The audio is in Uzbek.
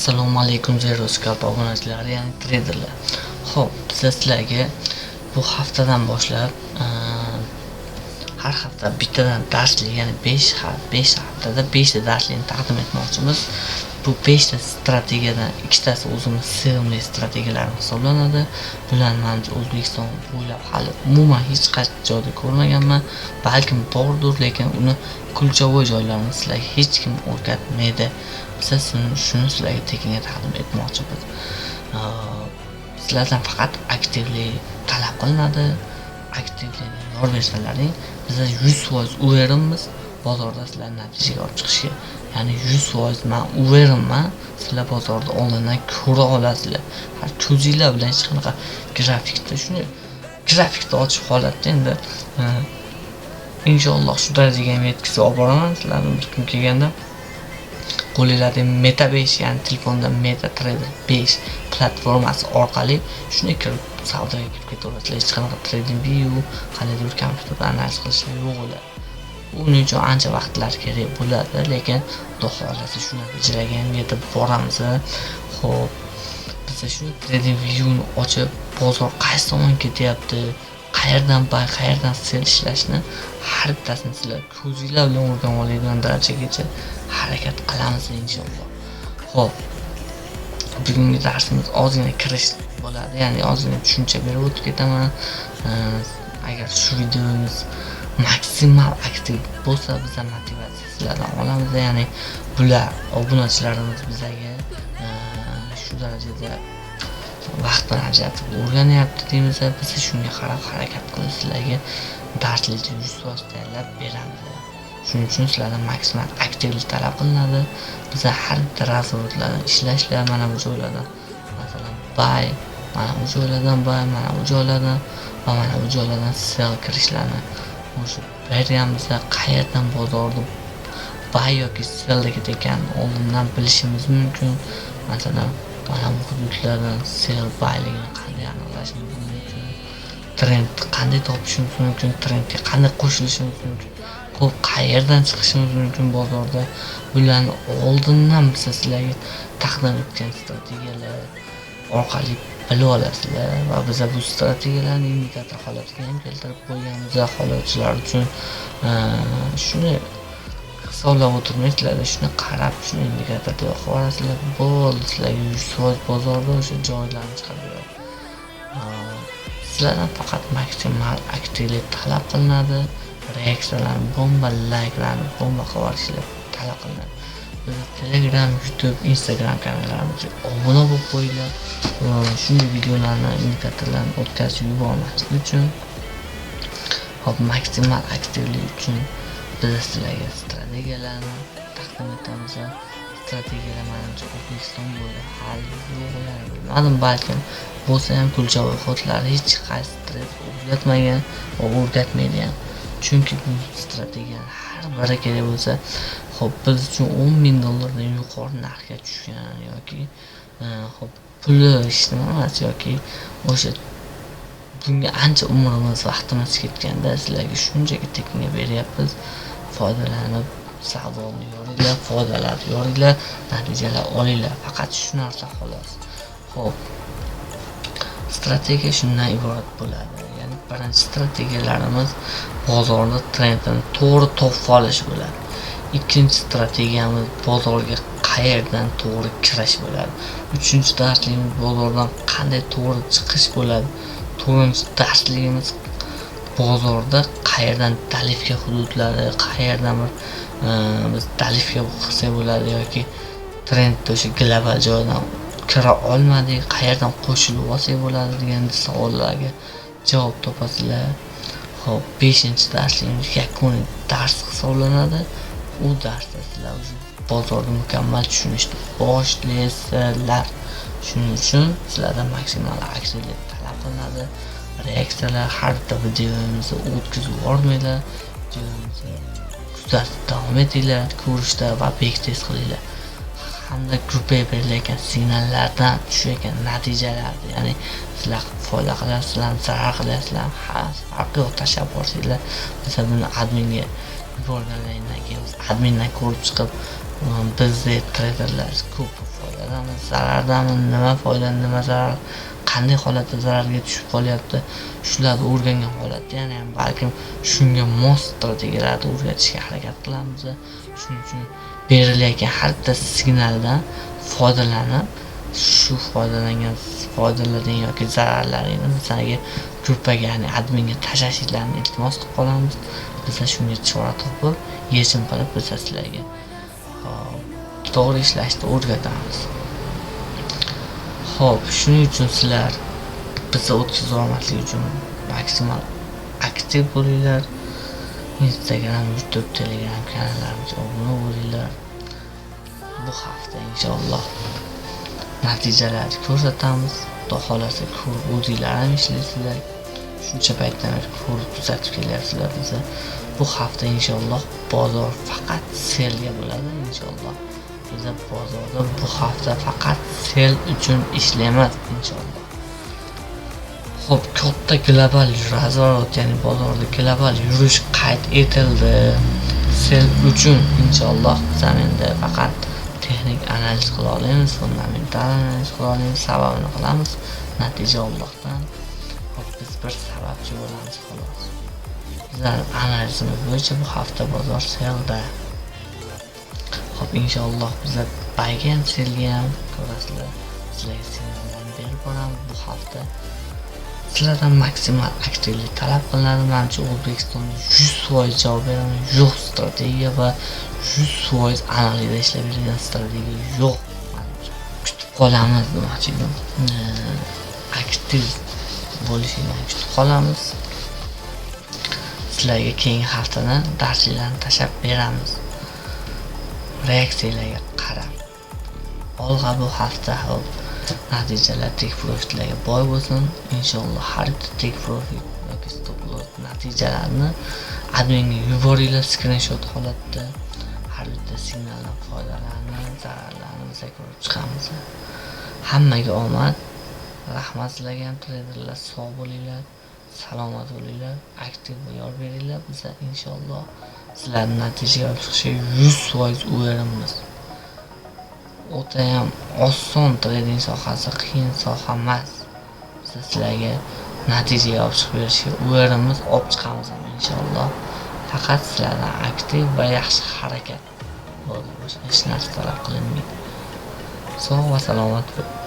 Assalomu alaykum Zero Scalp obunachilari, ya'ni traderlar. Xo'p, biz sizlarga bu haftadan boshlab har hafta bittadan darsli, ya'ni 5 haftada 5 ta darslikni taqdim etmoqchimiz. Bu 5 ta strategiyadan ikkitasi o'zimiz sevimli strategiyalar hisoblanadi. Bularni men O'zbekiston bo'ylab hali umuman hech qaysi joyda ko'rmaganman. Balkim bordir, lekin uni kulchavoy joylarini sizlarga hech kim o'rgatmaydi. Biz shuni sizlarga tekinga taqdim etmoqchimiz. Sizlardan faqat aktivlik talab qilinadi. Aktivlikni yor bersalaring, biz 100% uverimiz bozorda sizlar natijaga olib chiqishga. Ya'ni 100% men uverimman, sizlar bozorda onlayndan ko'ra olasizlar. Har ko'zinglar bilan hech qanaqa grafikda ochiq holatda endi inshaalloh shu darajaga ham yetkazib olib boraman sizlarni bir kun kelganda. Qo'lingizda Meta 5, ya'ni telefonda Meta Trader 5 platformasi orqali shunday kirib savdoga kirib ketaverasizlar. Hech qanaqa trading view, qandaydir kompyuterda analiz qilishlar yo'q bo'ladi. Uning uchun ancha vaqtlar kerak bo'ladi, lekin xudo xolasa shu natijalarga ham yetib boramiz. Xo'p, biz shu trading viewni ochib, bozor qaysi tomon ketyapti, qayerdan buy, qayerdan sell ishlashni har bittasini sizlar ko'zinglar bilan o'rganib oladigan darajagacha harakat qilamiz inshaalloh. Xo'p, bugungi darsimiz ozgina kirish bo'ladi, ya'ni ozgina tushuncha berib o'tib ketaman. Agar shu videomiz maksimal aktiv bo'lsa, biz ham motivatsiya sizlardan olamiz, ya'ni bular obunachilarimiz bizga shu darajada vaqtni ajratib o'rganyapti deymiz, biz shunga qarab harakat qilib sizlarga darslikni 100% tayyorlab beramiz. Shuning uchun sizlardan maksimal aktivlik talab qilinadi. Biz har bitta razvodlarni ishlashlar, mana bu joylardan, masalan, buy, mana bu joylardan buy, mana bu joylardan va mana bu joylardan sell kirishlarni o'sha berganmiz. Qayerdan bozorda buy yoki sell ekan oldindan bilishimiz mumkin. Masalan, mana bu hududlardan sell buyligini qanday aniqlashimiz mumkin, trend qanday topishimiz mumkin, trendga qanday qo'shilishimiz mumkin, ko'p qayerdan chiqishimiz mumkin bozorda. Bularni oldindan biz sizlarga taqdim etgan strategiyalar orqali bilib olasizlar va biz bu strategiyalarni indikator holatiga ham keltirib qo'yganmiz. Xohlovchilar uchun shuni hisoblab o'tirmaysizlar, shuni qarab, shuni indikatorda yoqib olasizlar. Bo'ldi, sizlarga 100% bozorda o'sha joylarni chiqarib beradi. Sizlardan faqat maksimal aktivlik talab qilinadi. Reaksiyalarni bomba, layklarni bomba qilib olishlar talab qilinadi. Telegram, YouTube, Instagram kanallarimizga obuna bo'lib qo'yinglar. Shunday videolarni, indikatorlarni o'tkazib yubormaslik uchun, hop, maksimal aktivlik uchun biz sizlarga strategiyalarni taqdim etamiz. Strategiyalar menimcha O'zbekiston bo'ylab hali bilmadim, balkim bo'lsa ham kulchavoy xodlar hech qaysi trend o'rgatmagan va o'rgatmaydi ham. Chunki bu strategiya har biri kerak bo'lsa, hop, biz uchun $10,000 dan yuqori narxga tushgan yoki hop, puli ishlamasi yoki o'sha bunga ancha umrimiz, vaqtimiz ketganda sizlarga shunchaki tekinga beryapmiz. Foydalanib savdoni yoringlar, foydalar yoringlar, natijalar olinglar. Faqat shu narsa xolos. Xo'p, strategiya shundan iborat bo'ladi. Ya'ni birinchi strategiyalarimiz bozorda trendini to'g'ri topib olish bo'ladi. Ikkinchi strategiyamiz bozorga qayerdan to'g'ri kirish bo'ladi. Uchinchi darsligimiz bozordan qanday to'g'ri chiqish bo'ladi. To'rtinchi darsligimiz bozorda qayerdan dalifga hududlari, qayerdan biz dalifga qilsak bo'ladi yoki trendda o'sha global joydan kira olmadik, qayerdan qo'shilib olsak bo'ladi degan savollarga javob topasizlar. Xo'p, 5-darsligimiz yakuniy dars hisoblanadi. U darsda sizlar o'sha bozorni mukammal tushunishni boshlaysiz. Shuning uchun sizlardan maksimal aktivlik talab qilinadi. Reaksiyalar har bitta videomizni o'tkazib yubormanglar. Videomizni kuzatib davom etinglar, ko'rishda va bek-test qilinglar. Hamda gruppaga berilgan signallardan tushayotgan natijalarni, ya'ni sizlar foyda qilasizlar, zarar qilasizlar, farqi yo'q, tashlab borsanglar, mesela buni adminga yuborganlaringdan keyin admindan ko'rib chiqib, bizda traderlar ko'p foyda beradamiz. Zarardami, nima foyda, nima zarar, qanday holatda zararga tushib qolyapti, shularni o'rgangan holatda, ya'ni balkim shunga mos strategiyalarni o'rgatishga harakat qilamiz. Shuning uchun berilayotgan har bitta signaldan foydalanib, shu foydalangan yoki zararlaringni bizlarga gruppaga, ya'ni adminga tashlashlarini iltimos qilib qolamiz. Biz shunga chora topib, yechim qilib biz sizlarga to'g'ri ishlashni o'rgatamiz. Xo'p, shuning uchun sizlar bizni o'tkazib olmaslik uchun maksimal aktiv bo'linglar. Instagram, YouTube, Telegram kanallarimizga obuna bo'linglar. Bu hafta inshaalloh natijalarni ko'rsatamiz. Xudo xolasa ko'rib o'zinglar ham ishlaysizlar. Shuncha paytdan beri ko'rib kuzatib kelyapsizlar. Biz bu hafta inshaalloh bozor faqat selga bo'ladi inshaalloh. Biz bozorda bu hafta faqat sel uchun ishlaymiz inshaalloh. Xo'p, katta global razvorot, ya'ni bozorda global yurish qayd etildi. Sel uchun inshaalloh biz endi faqat texnik analiz qila olamiz, fundamental analiz qila olamiz, sababini qilamiz. Natija Allohdan. Xo'p, biz bir sababchi bo'lamiz xolos. Bizlar analizimiz bo'yicha bu hafta bozor selda. Xo'p, inshaalloh bizlar baygan selga ham ko'rasizlar. Sizlarga signallarni berib boramiz bu hafta. Sizlardan maksimal aktivlik talab qilinadi. Menimcha O'zbekistonda 100% javob beraman. Yo'q strategiya va 100% analizda ishlab bergan strategiya yo'q. Kutib qolamiz demoqchiman. Aktiv bo'lishinglarni kutib qolamiz. Sizlarga keyingi haftada darslarni tashab beramiz. Reaksiyalarga qarab. Olg'a bu hafta natijalar tek profitlarga boy bo'lsin. Inshaalloh har bitta tek profit yoki stop loss natijalarini adminga yuboringlar screenshot holatda. Har bitta signaldan foydalanib, zararlarni biz ko'rib chiqamiz. Hammaga omad. Rahmat sizlarga ham traderlar, sog' bo'linglar, salomat bo'linglar, aktiv yor beringlar. Biz inshaalloh sizlarni natijaga olib chiqishga 100% o'yinimiz. O'ta ham oson trading sohasi, qiyin soha emas. Sizlarga natijaga olib chiqib berishga o'yinimiz olib chiqamiz inshaalloh. Faqat sizlardan aktiv va yaxshi harakat bo'ldi. Boshqa hech narsa talab qilinmaydi. Sog' va salomat bo'ling.